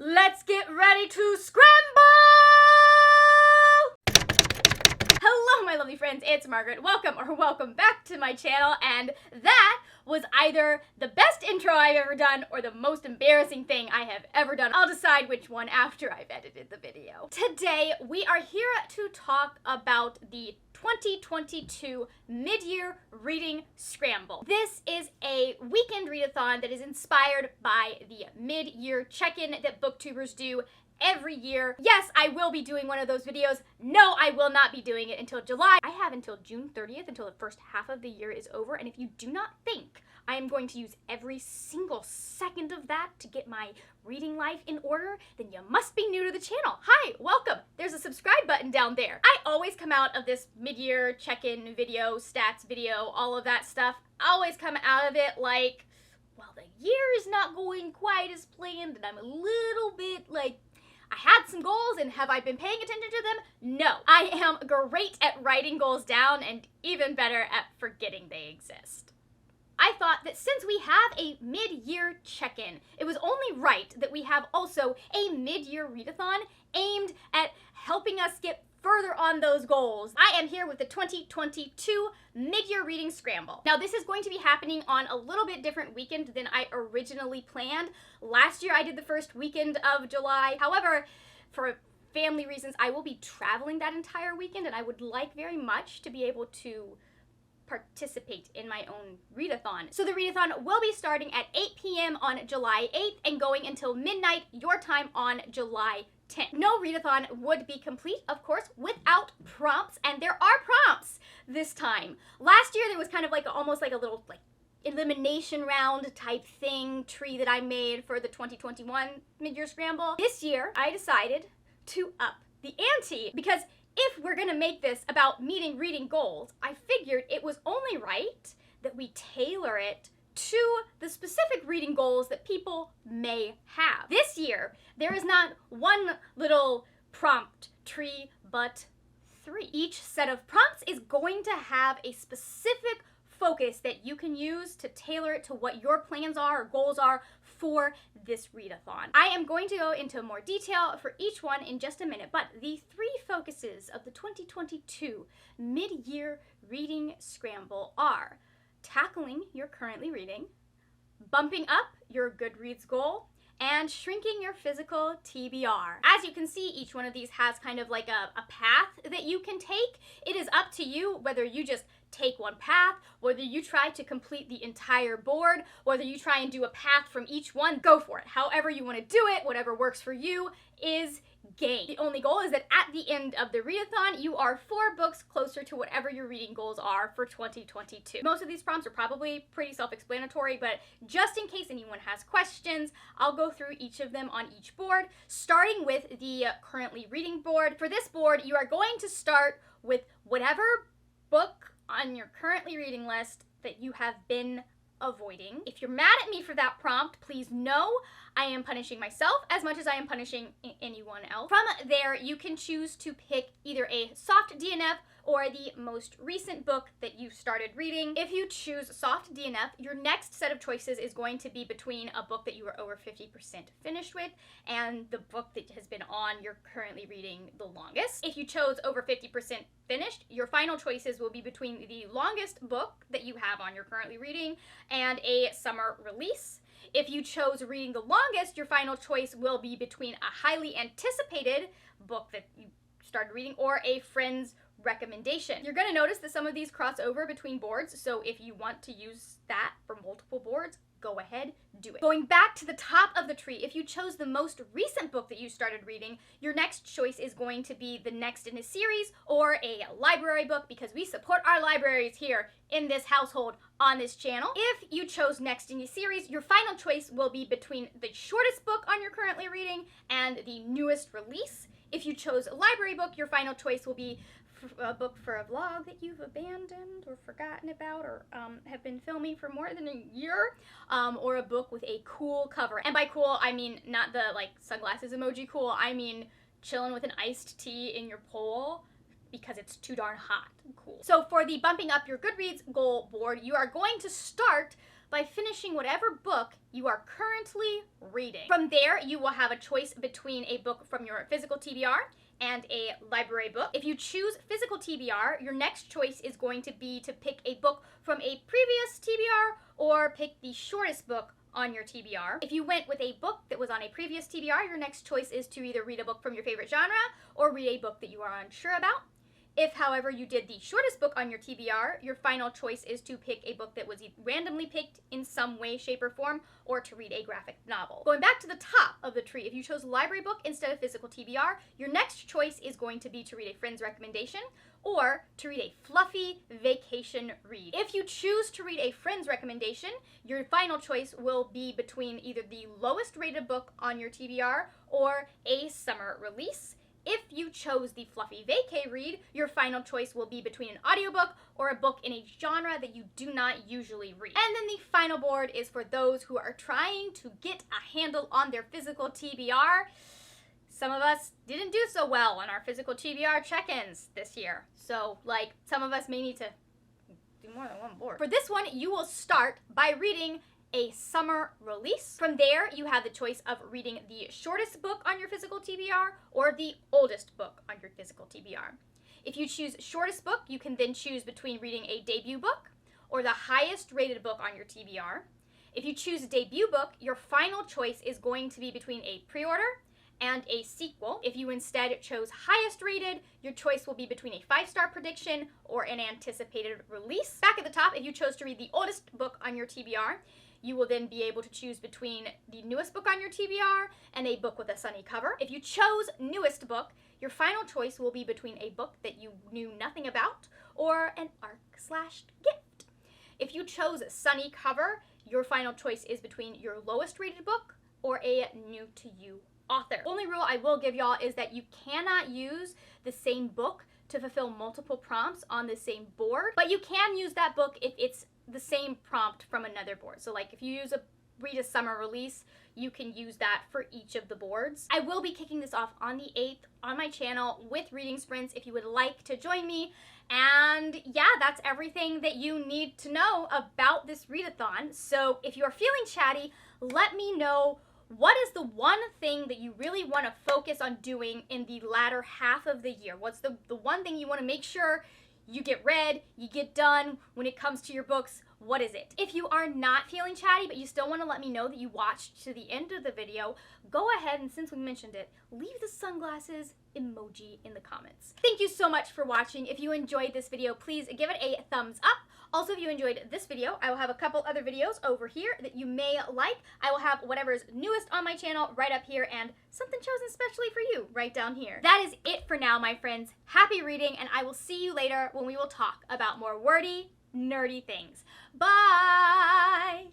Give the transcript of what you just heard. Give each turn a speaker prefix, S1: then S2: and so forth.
S1: Let's get ready to scramble! Hello, my lovely friends, it's Margaret. Welcome back to my channel, and that was either the best intro I've ever done or the most embarrassing thing I have ever done. I'll decide which one after I've edited the video. Today, we are here to talk about the 2022 Mid-Year Reading Scramble. This is a weekend readathon that is inspired by the mid-year check-in that booktubers do every year. Yes, I will be doing one of those videos. No, I will not be doing it until July. I have until June 30th, until the first half of the year is over, and if you do not think I am going to use every single second of that to get my reading life in order, then you must be new to the channel. Hi, welcome. There's a subscribe button down there. I always come out of this mid-year check-in video, stats video, all of that stuff. I always come out of it like, well, the year is not going quite as planned, and I'm a little bit like, I had some goals, and have I been paying attention to them? No. I am great at writing goals down and even better at forgetting they exist. I thought that since we have a mid-year check-in, it was only right that we have also a mid-year readathon aimed at helping us get further on those goals. I am here with the 2022 Mid-Year Reading Scramble. Now, this is going to be happening on a little bit different weekend than I originally planned. Last year, I did the first weekend of July. However, for family reasons, I will be traveling that entire weekend, and I would like very much to be able to participate in my own readathon. So the readathon will be starting at 8 p.m. on July 8th and going until midnight your time on July 10th. No readathon would be complete, of course, without prompts, and there are prompts this time. Last year there was kind of like almost like a little elimination round type thing tree that I made for the 2021 Mid-Year Scramble. This year I decided to up the ante because if we're gonna make this about meeting reading goals, I figured it was only right that we tailor it to the specific reading goals that people may have. This year, there is not one little prompt tree, but 3. Each set of prompts is going to have a specific focus that you can use to tailor it to what your plans are or goals are for this readathon. I am going to go into more detail for each one in just a minute, but the 3 focuses of the 2022 Mid-Year Reading Scramble are tackling your currently reading, bumping up your Goodreads goal, and shrinking your physical TBR. As you can see, each one of these has kind of like a path that you can take. It is up to you whether you just take one path, whether you try to complete the entire board, whether you try and do a path from each one. Go for it. However you want to do it, whatever works for you is game. The only goal is that at the end of the readathon, you are 4 books closer to whatever your reading goals are for 2022. Most of these prompts are probably pretty self-explanatory, but just in case anyone has questions, I'll go through each of them on each board, starting with the currently reading board. For this board, you are going to start with whatever book on your currently reading list that you have been avoiding. If you're mad at me for that prompt, please know I am punishing myself as much as I am punishing anyone else. From there, you can choose to pick either a soft DNF or the most recent book that you started reading. If you choose soft DNF, your next set of choices is going to be between a book that you are over 50% finished with and the book that has been on you're currently reading the longest. If you chose over 50% finished, your final choices will be between the longest book that you have on your currently reading and a summer release. If you chose reading the longest, your final choice will be between a highly anticipated book that you started reading or a friend's recommendation. You're going to notice that some of these cross over between boards, so if you want to use that for multiple boards, go ahead, do it. Going back to the top of the tree, if you chose the most recent book that you started reading, your next choice is going to be the next in a series or a library book, because we support our libraries here in this household on this channel. If you chose next in a series, your final choice will be between the shortest book on your currently reading and the newest release. If you chose a library book, your final choice will be a book for a vlog that you've abandoned or forgotten about or have been filming for more than a year, or a book with a cool cover. And by cool, I mean not the like sunglasses emoji cool, I mean chilling with an iced tea in your pool because it's too darn hot cool. So for the bumping up your Goodreads goal board, you are going to start by finishing whatever book you are currently reading. From there, you will have a choice between a book from your physical TBR and a library book. If you choose physical TBR, your next choice is going to be to pick a book from a previous TBR or pick the shortest book on your TBR. If you went with a book that was on a previous TBR, your next choice is to either read a book from your favorite genre or read a book that you are unsure about. If, however, you did the shortest book on your TBR, your final choice is to pick a book that was randomly picked in some way, shape, or form, or to read a graphic novel. Going back to the top of the tree, if you chose library book instead of physical TBR, your next choice is going to be to read a friend's recommendation or to read a fluffy vacation read. If you choose to read a friend's recommendation, your final choice will be between either the lowest rated book on your TBR or a summer release. If you chose the fluffy vacay read, your final choice will be between an audiobook or a book in a genre that you do not usually read. And then the final board is for those who are trying to get a handle on their physical TBR. Some of us didn't do so well on our physical TBR check-ins this year. So, some of us may need to do more than one board. For this one, you will start by reading a summer release. From there, you have the choice of reading the shortest book on your physical TBR or the oldest book on your physical TBR. If you choose shortest book, you can then choose between reading a debut book or the highest rated book on your TBR. If you choose a debut book, your final choice is going to be between a pre-order and a sequel. If you instead chose highest rated, your choice will be between a 5-star prediction or an anticipated release. Back at the top, if you chose to read the oldest book on your TBR, you will then be able to choose between the newest book on your TBR and a book with a sunny cover. If you chose newest book, your final choice will be between a book that you knew nothing about or an ARC/gift. If you chose sunny cover, your final choice is between your lowest rated book or a new to you author. Only rule I will give y'all is that you cannot use the same book to fulfill multiple prompts on the same board, but you can use that book if it's the same prompt from another board. So if you read a summer release, you can use that for each of the boards. I will be kicking this off on the 8th on my channel with reading sprints if you would like to join me. And yeah, that's everything that you need to know about this readathon. So if you're feeling chatty, let me know what is the one thing that you really want to focus on doing in the latter half of the year. What's the one thing you want to make sure you get read, you get done when it comes to your books? What is it? If you are not feeling chatty, but you still want to let me know that you watched to the end of the video, go ahead and, since we mentioned it, leave the sunglasses emoji in the comments. Thank you so much for watching. If you enjoyed this video, please give it a thumbs up. Also, if you enjoyed this video, I will have a couple other videos over here that you may like. I will have whatever's newest on my channel right up here and something chosen specially for you right down here. That is it for now, my friends. Happy reading, and I will see you later when we will talk about more wordy, nerdy things. Bye!